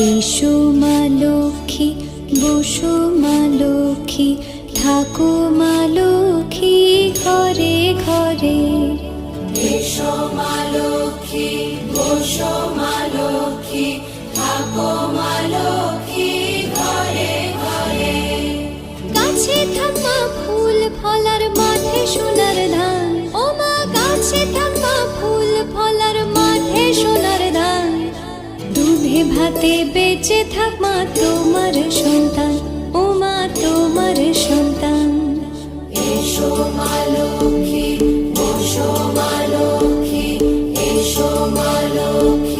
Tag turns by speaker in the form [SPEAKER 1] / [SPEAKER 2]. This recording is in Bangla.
[SPEAKER 1] এসো মা লক্ষ্মী, বসো মা লক্ষ্মী, থাকো মা লক্ষ্মী ঘরে ঘরে।
[SPEAKER 2] এসো মা লক্ষ্মী, বসো মা লক্ষ্মী, থাকো মা লক্ষ্মী ঘরে ঘরে।
[SPEAKER 1] গাছে থাক মা ফুল ফলার, মাঠে সোনার ধান। ও মা গাছে থাক মা ফুল ফলার, মাঠে সোনার ধান। দুধে ভাতে বেঁচে থাক মা তোমার সন্তান, ও মা তোমার সন্তান।
[SPEAKER 2] এসো মা লক্ষ্মী, বসো মা লক্ষ্মী, এসো মা লক্ষ্মী।